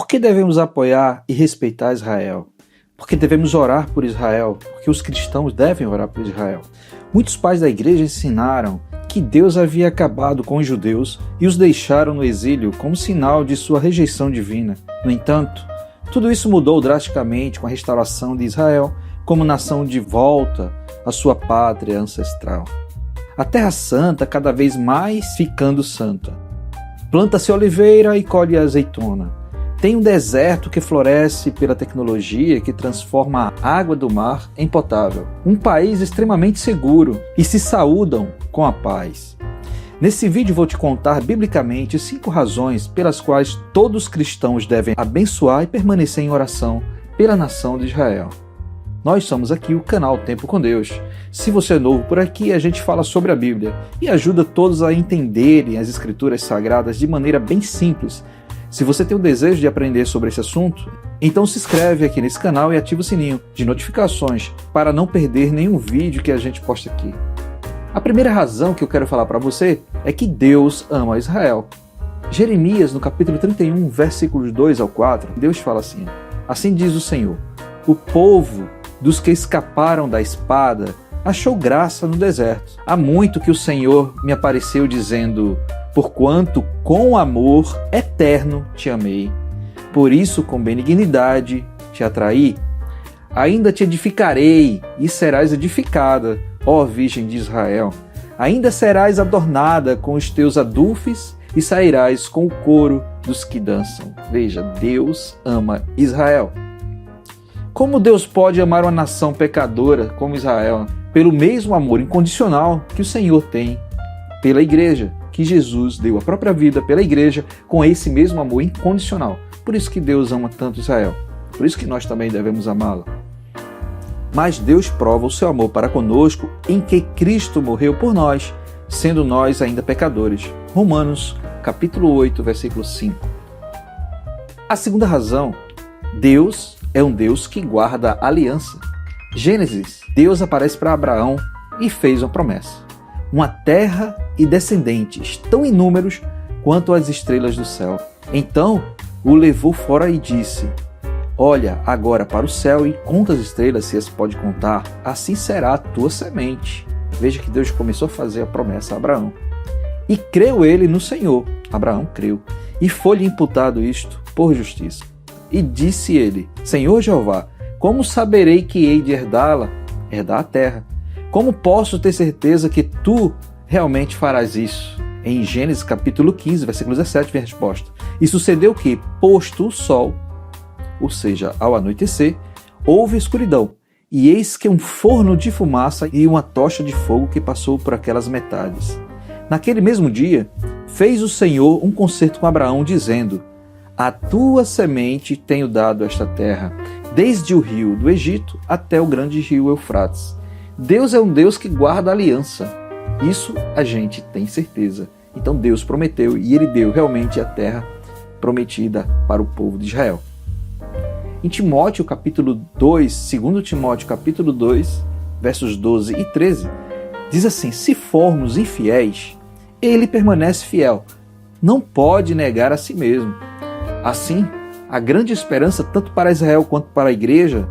que devemos apoiar e respeitar Israel? Porque devemos orar por Israel, porque os cristãos devem orar por Israel. Muitos pais da igreja ensinaram que Deus havia acabado com os judeus e os deixaram no exílio como sinal de sua rejeição divina. No entanto, tudo isso mudou drasticamente com a restauração de Israel como nação de volta à sua pátria ancestral. A Terra Santa cada vez mais ficando santa. Planta-se oliveira e colhe azeitona. Tem um deserto que floresce pela tecnologia que transforma a água do mar em potável. Um país extremamente seguro e se saúdam com a paz. Nesse vídeo vou te contar biblicamente 5 razões pelas quais todos os cristãos devem abençoar e permanecer em oração pela nação de Israel. Nós somos aqui o canal Tempo com Deus. Se você é novo por aqui, a gente fala sobre a Bíblia e ajuda todos a entenderem as Escrituras Sagradas de maneira bem simples. Se você tem o desejo de aprender sobre esse assunto, então se inscreve aqui nesse canal e ativa o sininho de notificações para não perder nenhum vídeo que a gente posta aqui. A primeira razão que eu quero falar para você é que Deus ama Israel. Jeremias, no capítulo 31, versículos 2 ao 4, Deus fala assim: assim diz o Senhor, o povo dos que escaparam da espada achou graça no deserto. Há muito que o Senhor me apareceu dizendo: porquanto com amor eterno te amei, por isso com benignidade te atraí. Ainda te edificarei e serás edificada, ó Virgem de Israel. Ainda serás adornada com os teus adufes e sairás com o coro dos que dançam. Veja, Deus ama Israel. Como Deus pode amar uma nação pecadora como Israel? Pelo mesmo amor incondicional que o Senhor tem pela igreja, que Jesus deu a própria vida pela igreja com esse mesmo amor incondicional. Por isso que Deus ama tanto Israel. Por isso que nós também devemos amá-lo. Mas Deus prova o seu amor para conosco em que Cristo morreu por nós, sendo nós ainda pecadores. Romanos, capítulo 8, versículo 5. A segunda razão, Deus é um Deus que guarda aliança. Gênesis, Deus aparece para Abraão e fez uma promessa. Uma terra e descendentes tão inúmeros quanto as estrelas do céu. Então o levou fora e disse: olha agora para o céu e conta as estrelas, se as pode contar, assim será a tua semente. Veja que Deus começou a fazer a promessa a Abraão. E creu ele no Senhor. Abraão creu. E foi-lhe imputado isto por justiça. E disse ele: Senhor Jeová, como saberei que hei de herdá-la? Herdar a terra. Como posso ter certeza que tu realmente farás isso? Em Gênesis capítulo 15, versículo 17, vem a resposta. E sucedeu que, posto o sol, ou seja, ao anoitecer, houve escuridão. E eis que um forno de fumaça e uma tocha de fogo que passou por aquelas metades. Naquele mesmo dia, fez o Senhor um concerto com Abraão, dizendo: a tua semente tenho dado esta terra, desde o rio do Egito até o grande rio Eufrates. Deus é um Deus que guarda a aliança. Isso a gente tem certeza. Então Deus prometeu e Ele deu realmente a terra prometida para o povo de Israel. Em Timóteo capítulo 2, 2 Timóteo capítulo 2, versos 12 e 13, diz assim: se formos infiéis, Ele permanece fiel, não pode negar a si mesmo. Assim, a grande esperança tanto para Israel quanto para a igreja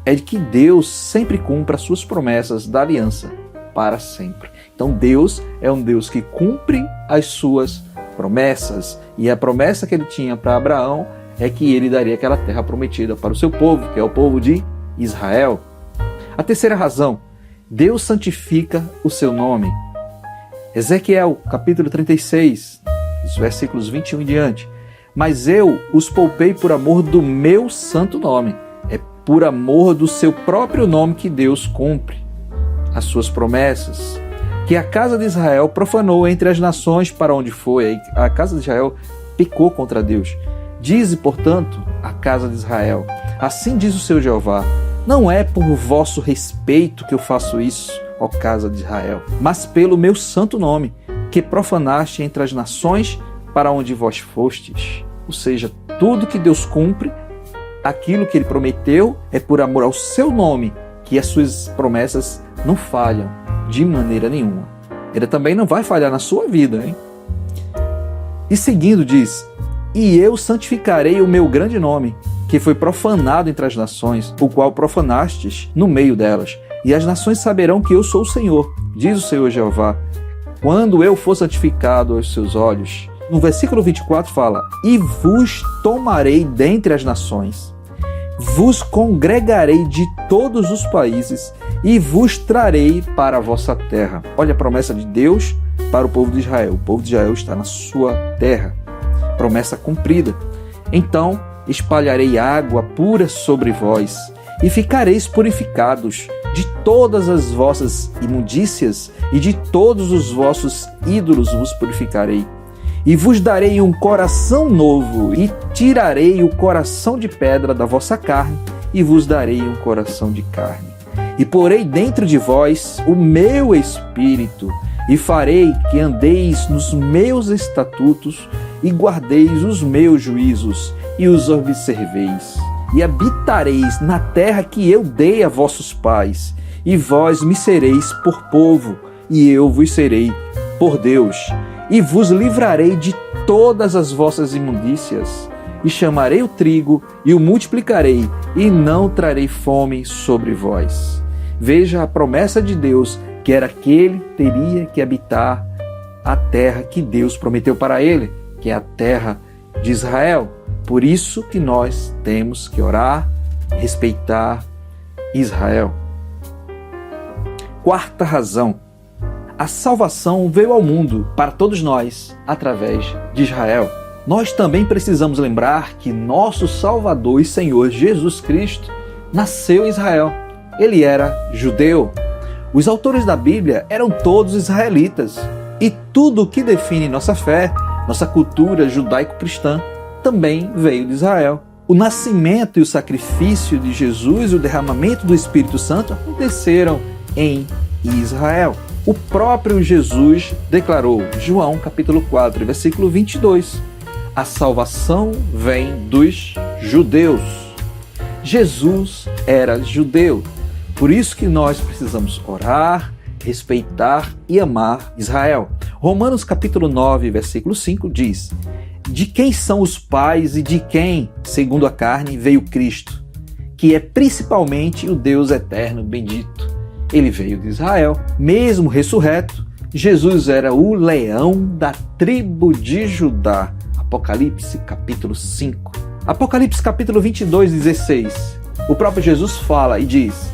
é de que Deus sempre cumpra as suas promessas da aliança para sempre. Então Deus é um Deus que cumpre as suas promessas. E a promessa que ele tinha para Abraão é que ele daria aquela terra prometida para o seu povo, que é o povo de Israel. A terceira razão, Deus santifica o seu nome. Ezequiel, capítulo 36, os versículos 21 em diante. Mas eu os poupei por amor do meu santo nome. É por amor do seu próprio nome que Deus cumpre as suas promessas, que a casa de Israel profanou entre as nações para onde foi. A casa de Israel pecou contra Deus. Dize, portanto, a casa de Israel: assim diz o seu Jeová, não é por vosso respeito que eu faço isso, ó casa de Israel, mas pelo meu santo nome, que profanaste entre as nações para onde vós fostes. Ou seja, tudo que Deus cumpre, aquilo que Ele prometeu, é por amor ao seu nome, que as suas promessas não falham de maneira nenhuma. Ele também não vai falhar na sua vida, hein? E seguindo diz: E eu santificarei o meu grande nome, que foi profanado entre as nações, o qual profanastes no meio delas. E as nações saberão que eu sou o Senhor, diz o Senhor Jeová, quando eu for santificado aos seus olhos. No versículo 24 fala: e vos tomarei dentre as nações, vos congregarei de todos os países e vos trarei para a vossa terra. Olha a promessa de Deus para o povo de Israel. O povo de Israel está na sua terra. Promessa cumprida. Então espalharei água pura sobre vós e ficareis purificados de todas as vossas imundícias e de todos os vossos ídolos vos purificarei. E vos darei um coração novo, e tirarei o coração de pedra da vossa carne, e vos darei um coração de carne. E porei dentro de vós o meu espírito, e farei que andeis nos meus estatutos, e guardeis os meus juízos, e os observeis. E habitareis na terra que eu dei a vossos pais, e vós me sereis por povo, e eu vos serei por Deus. E vos livrarei de todas as vossas imundícias, e chamarei o trigo, e o multiplicarei, e não trarei fome sobre vós. Veja a promessa de Deus, que era que ele teria que habitar a terra que Deus prometeu para ele, que é a terra de Israel. Por isso que nós temos que orar, respeitar Israel. Quarta razão: a salvação veio ao mundo para todos nós através de Israel. Nós também precisamos lembrar que nosso Salvador e Senhor Jesus Cristo nasceu em Israel. Ele era judeu. Os autores da Bíblia eram todos israelitas. E tudo o que define nossa fé, nossa cultura judaico-cristã, também veio de Israel. O nascimento e o sacrifício de Jesus e o derramamento do Espírito Santo aconteceram em Israel. O próprio Jesus declarou, João capítulo 4, versículo 22, a salvação vem dos judeus. Jesus era judeu, por isso que nós precisamos orar, respeitar e amar Israel. Romanos capítulo 9, versículo 5 diz: de quem são os pais e de quem, segundo a carne, veio Cristo, que é principalmente o Deus eterno bendito. Ele veio de Israel. Mesmo ressurreto, Jesus era o leão da tribo de Judá. Apocalipse capítulo 5. Apocalipse capítulo 22, 16. O próprio Jesus fala e diz: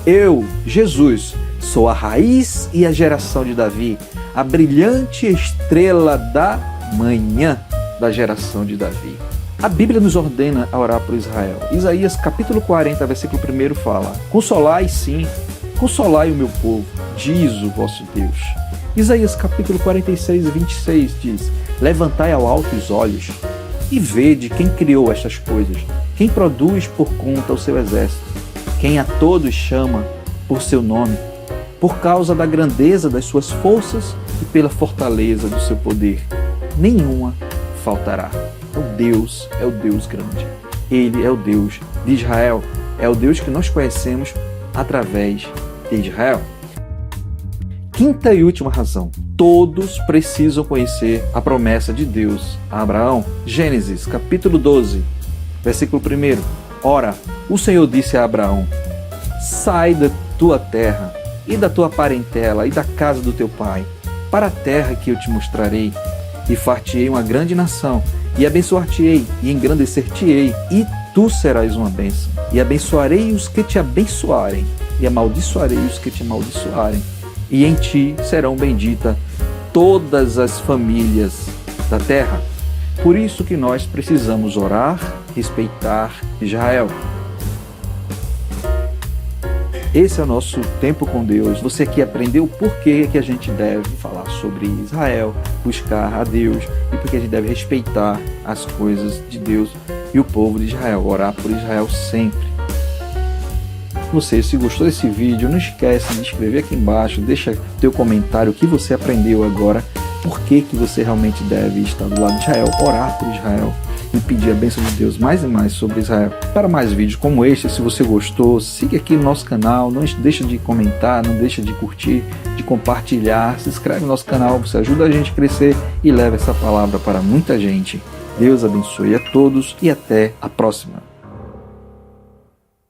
eu, Jesus, sou a raiz e a geração de Davi, a brilhante estrela da manhã da geração de Davi. A Bíblia nos ordena a orar por Israel. Isaías capítulo 40, versículo 1 fala: consolai sim, consolai o meu povo, diz o vosso Deus. Isaías capítulo 46, 26 diz: levantai ao alto os olhos e vede quem criou estas coisas, quem produz por conta o seu exército, quem a todos chama por seu nome, por causa da grandeza das suas forças e pela fortaleza do seu poder. Nenhuma faltará. Deus é o Deus grande. Ele é o Deus de Israel. É o Deus que nós conhecemos através de Israel. Quinta e última razão: todos precisam conhecer a promessa de Deus a Abraão. Gênesis capítulo 12, versículo 1. Ora, o Senhor disse a Abraão: sai da tua terra e da tua parentela e da casa do teu pai, para a terra que eu te mostrarei, e far-te-ei uma grande nação, e abençoar-te-ei, e engrandecer-te-ei, e tu serás uma bênção. E abençoarei os que te abençoarem, e amaldiçoarei os que te amaldiçoarem. E em ti serão benditas todas as famílias da terra. Por isso que nós precisamos orar, respeitar Israel. Esse é o nosso tempo com Deus. Você aqui aprendeu por que a gente deve falar sobre Israel, buscar a Deus, e porque a gente deve respeitar as coisas de Deus e o povo de Israel, orar por Israel sempre. Você, se gostou desse vídeo, não esquece de escrever aqui embaixo, deixa teu comentário o que você aprendeu agora, por que você realmente deve estar do lado de Israel, orar por Israel e pedir a bênção de Deus mais e mais sobre Israel. Para mais vídeos como este, se você gostou, siga aqui no nosso canal, não deixa de comentar, não deixa de curtir, de compartilhar, se inscreve no nosso canal, você ajuda a gente a crescer e leva essa palavra para muita gente. Deus abençoe a todos e até a próxima.